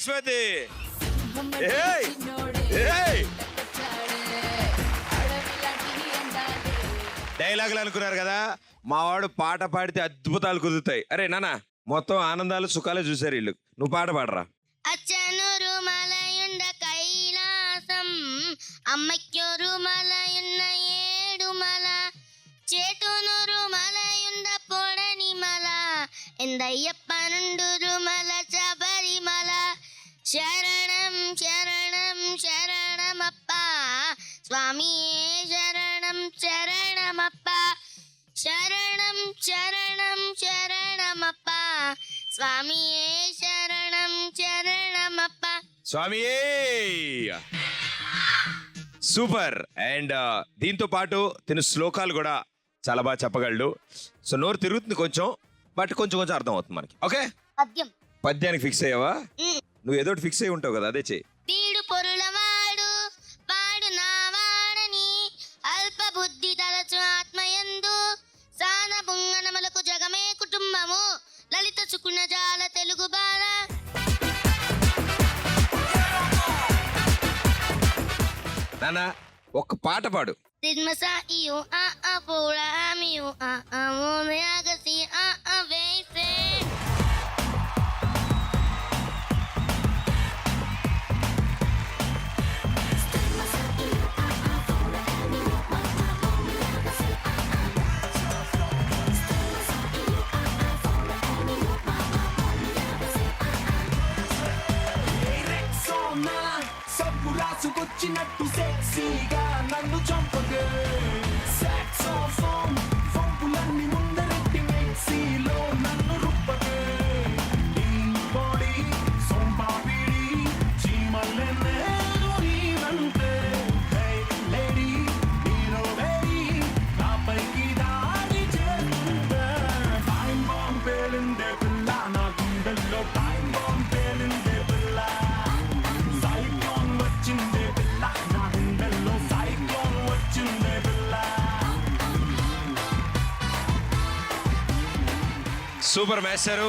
లక్ష్మతి. డైలాగులు అనుకున్నారు కదా, మా వాడు పాట పాడితే అద్భుతాలు కుదురుతాయి. అరే నాన్న, మొత్తం ఆనందాలు సుఖాలే చూసారు వీళ్ళు. నువ్వు పాట పాడరా. అచ్చనూరు మలయుండ కైలాసం, అమ్మక్యూరు మలయున్న ఏడుమల, చేటునూరు మలయుండ పొడని మల, ఎందయ్యప్ప నుండురు మల శబరిమల. శరణం శరణం శరణమప్ప స్వామియే శరణం శరణమప్ప, శరణం శరణం శరణమప్ప స్వామియే శరణం శరణమప్ప. స్వామియే సూపర్. అండ్ దీంతో పాటు తిను శ్లోకాలు కూడా చాలా బాగా చెప్పగలడు. సో నోరు తిరుగుతుంది కొంచెం, బట్ కొంచెం కొంచెం అర్థం అవుతుంది మనకి. ఓకే, పద్యం. పద్యానికి ఫిక్స్ అయ్యావా? నువ్వు ఏదో ఫిక్స్ అయ్యి ఉంటావు కదా, అదే చెయ్యి. వీడు పొరులవాడు వాడు నా వాడని, అల్ప బుద్ధి తలచు ఆత్మయందు, సాన బుంగనమలకు జగమే కుటుంబము, లలిత సుకుణ జాల తెలుగు బాల. నాన్న ఒక్క పాట పాడు. తిన్మస ఇయు ఆ ఆ పూలమియు ఆ ఆ మోనయాగసి ఆ ఆ వేసే. రాసుకొచ్చినట్టు సెక్సీగా నన్ను చంపగే, సాక్సోఫోన్ ఫంపులన్నీ ముందరెట్టి మిక్సీలో నన్ను రుప్పగే. ఈ బాడీ సోంపాపిడి చీమల్లెన్నే నీవంటే, హే లేడీ హీరో వేరీ నాపైకి దాడి చేస్తుందే. టైం బాంబ్ పేలిందే పిల్ల, నా గుండెల్లో టైం బాంబ్ పేలిందే పిల్ల. సూపర్ మేస్టారు.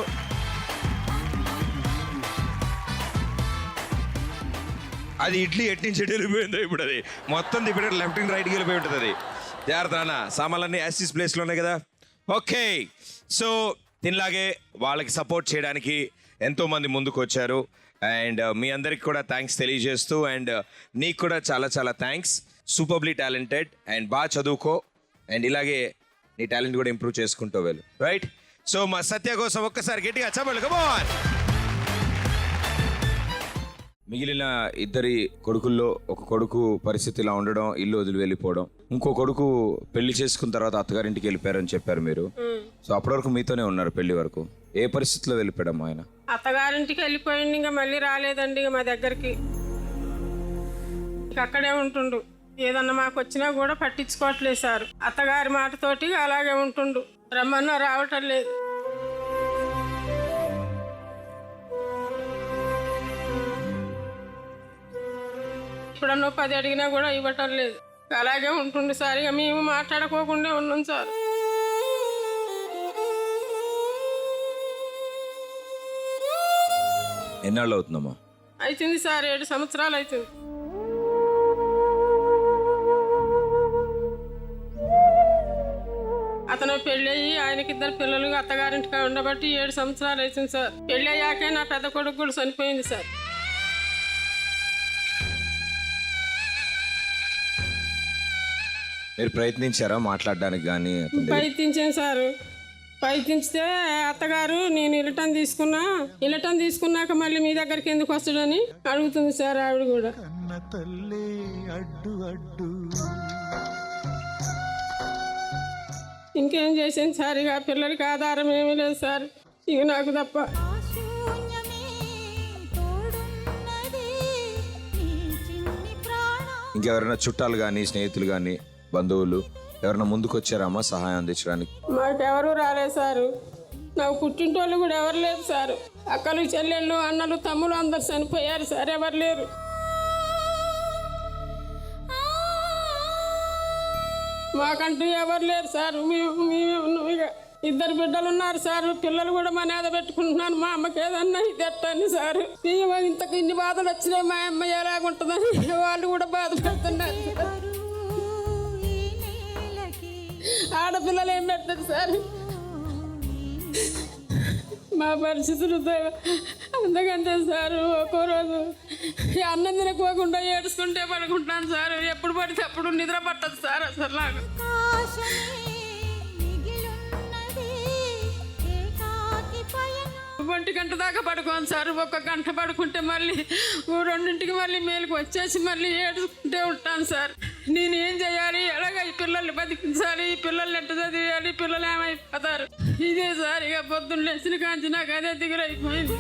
అది ఇడ్లీ ఎటు నుంచి ఎటు వెళ్ళిపోయిందో ఇప్పుడు, అది మొత్తం ఇప్పుడు లెఫ్ట్ అండ్ రైట్కి వెళ్ళిపోయి ఉంటుంది. అది జాగ్రత్త అన్న, సామాన్లన్నీ యాసిస్ ప్లేస్లో ఉన్నాయి కదా. ఓకే, సో దీనిలాగే వాళ్ళకి సపోర్ట్ చేయడానికి ఎంతోమంది ముందుకు వచ్చారు. అండ్ మీ అందరికి కూడా థ్యాంక్స్ తెలియజేస్తూ, అండ్ నీకు కూడా చాలా చాలా థ్యాంక్స్. సూపర్లీ టాలెంటెడ్ అండ్ బాగా చదువుకో, అండ్ ఇలాగే నీ టాలెంట్ కూడా ఇంప్రూవ్ చేసుకుంటూ వెళ్ళు. రైట్, సో మా సత్య కోసం ఒక్కసారి గట్టిగా చెప్పండి. Come on. మిగిలిన ఇద్దరి కొడుకుల్లో ఒక కొడుకు పరిస్థితి ఇలా ఉండడం, ఇల్లు వదిలి వెళ్ళిపోవడం, ఇంకో కొడుకు పెళ్లి చేసుకున్న తర్వాత అత్తగారింటికి వెళ్ళిపోయారని చెప్పారు మీరు. సో అప్పటి వరకు మీతోనే ఉన్నారు పెళ్లి వరకు. ఏ పరిస్థితిలో వెళ్ళిపోయాడు ఆయన? అత్తగారింటికి వెళ్ళిపోయింది, ఇంకా మళ్ళీ రాలేదండి మా దగ్గరికి. అక్కడే ఉంటుండు, ఏదన్నా మాకు వచ్చినా కూడా పట్టించుకోవట్లేదు సార్. అత్తగారి మాటతోటి అలాగే ఉంటుండు, రమ్మన్నా రావటం లేదు. ఇప్పుడన్నా 10 అడిగినా కూడా ఇవ్వటం లేదు, అలాగే ఉంటుండు సార్. ఇక మేము మాట్లాడుకోకుండా ఉన్నాం సార్. ఎన్నాళ్ళు అవుతుందమ్మా? అవుతుంది సార్, 7 సంవత్సరాలు అవుతుంది. అతను పెళ్ళి అయ్యి ఆయనకి 2 పిల్లలు అత్తగారింటికి ఉండబట్టి 7 సంవత్సరాలు అవుతుంది సార్. పెళ్ళి అయ్యాకే నా పెద్ద కొడుకు కూడా చనిపోయింది సార్. మీరు ప్రయత్నించారా మాట్లాడడానికి? కానీ ప్రయత్నించాను సార్. ప్రయత్నించితే అత్తగారు నేను ఇలటం తీసుకున్నాక మళ్ళీ మీ దగ్గరికి ఎందుకు వస్తాడని అడుగుతుంది సార్ ఆవిడ కూడా. ఇంకేం చేసాను సార్, ఇక పిల్లలకి ఆధారం ఏమీ లేదు సార్, ఇక నాకు తప్ప. ఇంకెవరైనా చుట్టాలు కానీ స్నేహితులు కానీ బంధువులు ఎవరైనా ముందుకు వచ్చారమ్మా సహాయం అందించడానికి? మాకెవరు రాలేదు సారు. నాకు పుట్టింటోళ్ళు కూడా ఎవరు లేదు సారు. అక్కలు చెల్లెళ్ళు అన్నలు తమ్ముళ్ళు అందరు చనిపోయారు సార్, ఎవరు లేరు. మాకంటూ ఎవరు లేరు సార్, మేమే ఉన్నాం. ఇక 2 బిడ్డలు ఉన్నారు సార్. పిల్లలు కూడా మా నేద పెట్టుకుంటున్నాను. మా అమ్మకి ఏదన్నా ఇది ఎట్టని సార్. ఇంతకు ఇన్ని బాధలు వచ్చినాయి, మా అమ్మ ఎలాగుంటుందని వాళ్ళు కూడా బాధపడుతున్నారు సార్. ఆడపిల్లలు ఏం పెట్టదు సార్. మా పరిస్థితులు అందుకంటే సార్ ఒక్కో రోజు అన్నం తినకోకుండా ఏడుచుకుంటే పడుకుంటాను సార్. ఎప్పుడు పడితే అప్పుడు నిద్ర పట్టదు సార్ అసలు నాకు. 1 గంట దాకా పడుకోను సార్. 1 గంట పడుకుంటే మళ్ళీ 2ంటికి మళ్ళీ మేలుకు వచ్చేసి మళ్ళీ ఏడుచుకుంటే ఉంటాను సార్. నేను ఏం చేయాలి, ఎలాగ ఈ పిల్లల్ని బతికించాలి, ఈ పిల్లల్ని ఎట్ట చదివేయాలి, పిల్లలు ఏమైపోతారు, ఇదే సార్. ఇక పొద్దున్న లేచిన కాంచి నాకు అదే దిగులైపోయింది.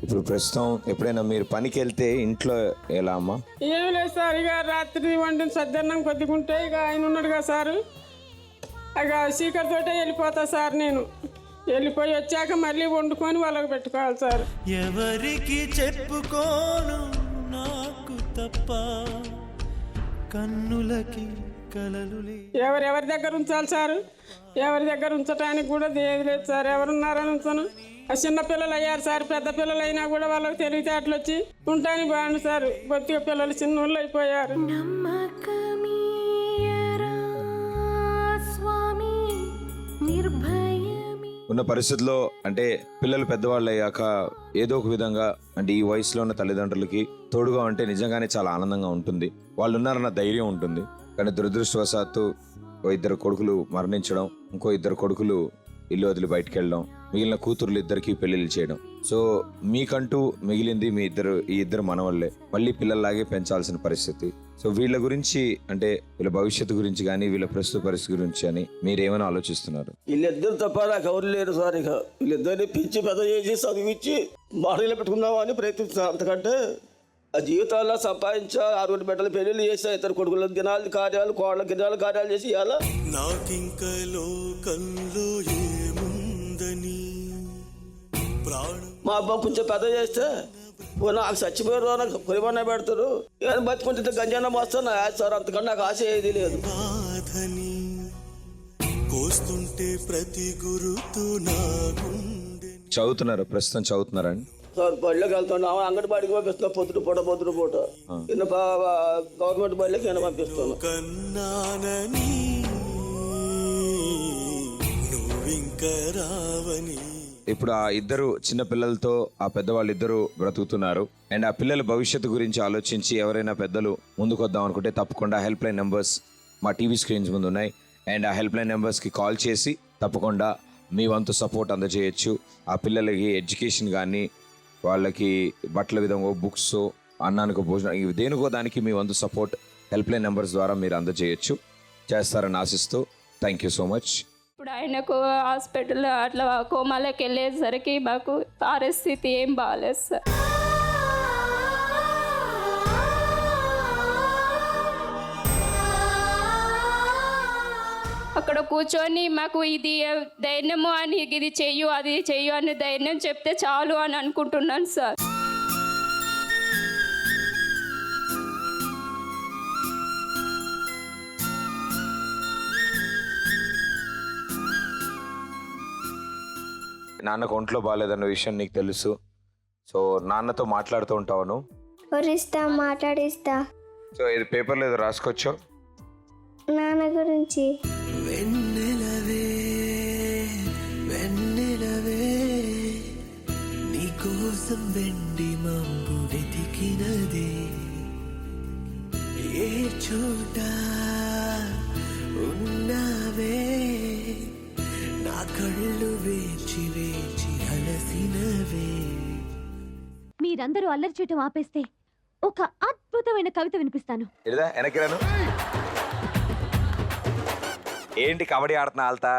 ఇప్పుడు ప్రస్తుతం ఎప్పుడైనా మీరు పనికి వెళ్తే ఇంట్లో ఎలా అమ్మా? ఏం లేదు సార్. ఇక రాత్రి వండిన సద్దన్నం కొద్దిగుంటే ఇక ఆయన ఉన్నాడు కదా సార్, ఇక చీకటితోటే వెళ్ళిపోతా సార్. నేను వెళ్ళిపోయి వచ్చాక మళ్ళీ వండుకొని వాళ్ళకి పెట్టుకోవాలి సార్. ఎవరికి చెప్పుకోను నాకు తప్ప కన్నులకి కలలు ఎవరెవరి దగ్గర ఉంచాలి సార్? ఎవరి దగ్గర ఉంచడానికి కూడా ఏది లేదు సార్. ఎవరున్నారని ఉంచను. ఆ చిన్న పిల్లలు అయ్యారు సార్. పెద్ద పిల్లలు అయినా కూడా వాళ్ళకి తెలివితేటలు వచ్చి ఉంటాని బాగుంది సార్. కొద్దిగా పిల్లలు చిన్న వాళ్ళు అయిపోయారు. ఉన్న పరిస్థితుల్లో అంటే పిల్లలు పెద్దవాళ్ళు అయ్యాక ఏదో ఒక విధంగా అంటే ఈ వయసులో ఉన్న తల్లిదండ్రులకి తోడుగా ఉంటే నిజంగానే చాలా ఆనందంగా ఉంటుంది. వాళ్ళు ఉన్నారన్న ధైర్యం ఉంటుంది. కానీ దురదృష్టవశాత్తు 2 కొడుకులు మరణించడం, ఇంకో 2 కొడుకులు ఇల్లు వదిలి బయటకు వెళ్ళడం, మిగిలిన కూతుర్లు 2కి పెళ్లిళ్ళు చేయడం. సో మీకంటూ మిగిలింది ఈ ఇద్దరు మనవళ్ళే. మళ్ళీ పిల్లల్లాగే పెంచాల్సిన పరిస్థితి. సో వీళ్ళ గురించి అంటే వీళ్ళ భవిష్యత్తు గురించి కానీ వీళ్ళ ప్రస్తుత పరిస్థితి గురించి అని మీరేమైనా ఆలోచిస్తున్నారు? వీళ్ళిద్దరు తప్ప నాకు ఎవరు లేరు సార్. ఇక వీళ్ళిద్దరిని పెంచి పెద్ద చేసి చదివించి బాడీలో పెట్టుకుందామని ప్రయత్నిస్తున్నాను. అంతకంటే ఆ జీవితాల్లో సంపాదించా 6 బిడ్డలు పెళ్లిళ్ళు చేసా, 2 కొడుకుల దినాలు కార్యాలు, కోళ్ళ దినాలు కార్యాలు చేసి ఇవాళ నాకింక లోకంలో ఏముందని మా అబ్బా కొంచెం పెద్ద చేస్తే నాకు చచ్చిపోయారు, నాకు పరిమాణ పెడతారు, ఏమైనా బతుకుంటే గంజానం వస్తా నా ఆశ సార్. అంతకన్నా నాకు ఆశ ఏది లేదు. చదువుతున్నారు, ప్రస్తుతం చదువుతున్నారా అండి? సార్ బడిలోకి వెళ్తాను. అంగడి బడికి పంపిస్తున్నా. పొద్దున పూట చిన్న గవర్నమెంట్ బడిలోకి నేను పంపిస్తాను. ఇప్పుడు ఆ 2 చిన్న పిల్లలతో ఆ పెద్దవాళ్ళు 2 బ్రతుకుతున్నారు. అండ్ ఆ పిల్లల భవిష్యత్తు గురించి ఆలోచించి ఎవరైనా పెద్దలు ముందుకు వద్దాం అనుకుంటే తప్పకుండా హెల్ప్ లైన్ నెంబర్స్ మా టీవీ స్క్రీన్స్ ముందు ఉన్నాయి. అండ్ ఆ హెల్ప్ లైన్ నెంబర్స్కి కాల్ చేసి తప్పకుండా మీ వంతు సపోర్ట్ అందజేయచ్చు. ఆ పిల్లలకి ఎడ్యుకేషన్ కానీ, వాళ్ళకి బట్టల విధంగా బుక్స్, అన్నానికి భోజనం, దేనికో దానికి మీ వంతు సపోర్ట్ హెల్ప్ లైన్ నెంబర్స్ ద్వారా మీరు అందజేయచ్చు. చేస్తారని ఆశిస్తూ థ్యాంక్ యూ సో మచ్. ఇప్పుడు ఆయనకు హాస్పిటల్లో అట్లా కోమాలోకి వెళ్ళేసరికి మాకు పరిస్థితి ఏం బాగాలేదు సార్. అక్కడ కూర్చొని మాకు ఇది ధైర్యము అని ఇది చెయ్యు అది చెయ్యు అని ధైర్యం చెప్తే చాలు అని అనుకుంటున్నాను సార్. నాన్నకు ఒంట్లో బాగాలేదన్న విషయం నీకు తెలుసు. సో నాన్నతో మాట్లాడుతూ ఉంటావు. మాట్లాడిస్తా. సో ఇది పేపర్లో ఏదో రాసుకోవచ్చు నాన్న గురించి. వెన్నెలవే వెన్నెలవే నీకోసం వెండి మబ్బు వెతికినదే, ఏ చోట ఉన్నావే నా కళ్ళు వేచి వేచి అలసినవే. మీరందరూ అల్లరి చేయటం ఆపేస్తే ఒక అద్భుతమైన కవిత వినిపిస్తాను. వెనక్కిరాను. ఏంటి కబడ్డీ ఆడుతున్నా ఆల్తా?